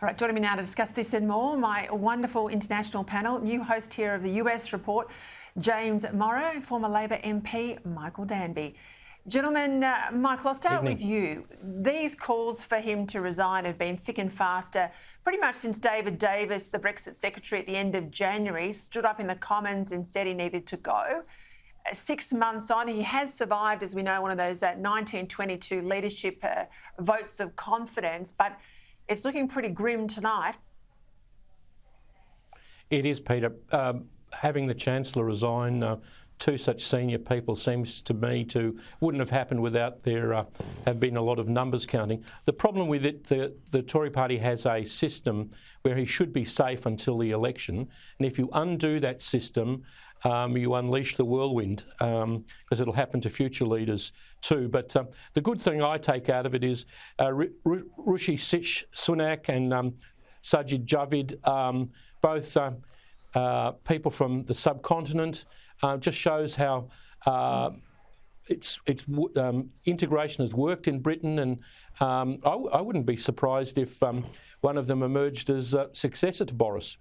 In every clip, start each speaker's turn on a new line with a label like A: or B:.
A: All right, joining me now to discuss this and more, my wonderful international panel, new host here of the US report, James Morrow, former Labor MP Michael Danby. Gentlemen, Michael, I'll start with you. These calls for him to resign have been thick and fast pretty much since David Davis, the Brexit Secretary at the end of January, stood up in the Commons and said he needed to go. 6 months on, he has survived, as we know, one of those 1922 leadership votes of confidence, but it's looking pretty grim tonight.
B: It is, Peter. Having the Chancellor resign, two such senior people seems to me to wouldn't have happened without there have been a lot of numbers counting. The problem with it, the Tory party has a system where he should be safe until the election, and if you undo that system, you unleash the whirlwind, because it'll happen to future leaders too. But the good thing I take out of it is Rishi Sunak and Sajid Javid, both people from the subcontinent, just shows how integration has worked in Britain, and I wouldn't be surprised if one of them emerged as a successor to Boris.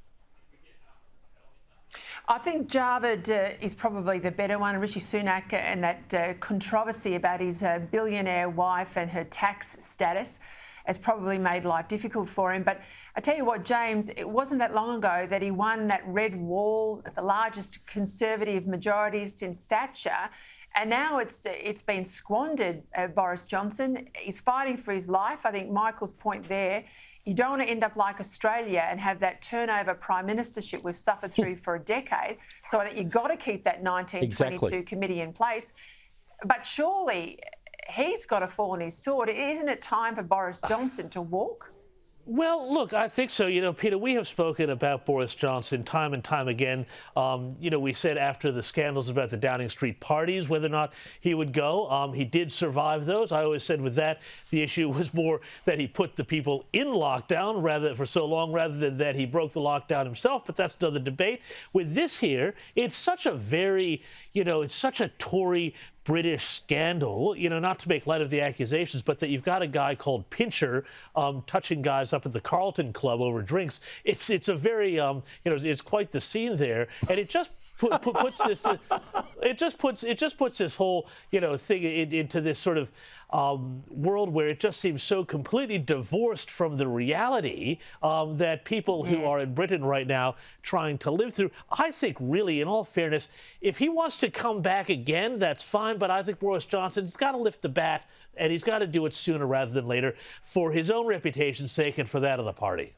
A: I think Javid is probably the better one. Rishi Sunak and that controversy about his billionaire wife and her tax status has probably made life difficult for him. But I tell you what, James, it wasn't that long ago that he won that red wall, the largest Conservative majority since Thatcher. And now it's been squandered, Boris Johnson. He's fighting for his life. I think Michael's point there, you don't want to end up like Australia and have that turnover prime ministership we've suffered through for a decade. So I think you've got to keep that 1922 committee in place. But surely he's got to fall on his sword. Isn't it time for Boris Johnson to walk?
C: Well, look, I think so. You know, Peter, we have spoken about Boris Johnson time and time again. We said after the scandals about the Downing Street parties whether or not he would go. He did survive those. I always said with that, the issue was more that he put the people in lockdown for so long rather than that he broke the lockdown himself. But that's another debate. With this here, it's such a very, it's such a Tory British scandal, not to make light of the accusations, but that you've got a guy called Pincher touching guys up at the Carlton Club over drinks. It's a very, it's quite the scene there, and it just puts this, it just puts this whole, thing into this sort of world where it just seems so completely divorced from the reality that people who are in Britain right now trying to live through. I think really, in all fairness, if he wants to come back again, that's fine, but I think Boris Johnson's got to lift the bat, and he's got to do it sooner rather than later for his own reputation's sake and for that of the party.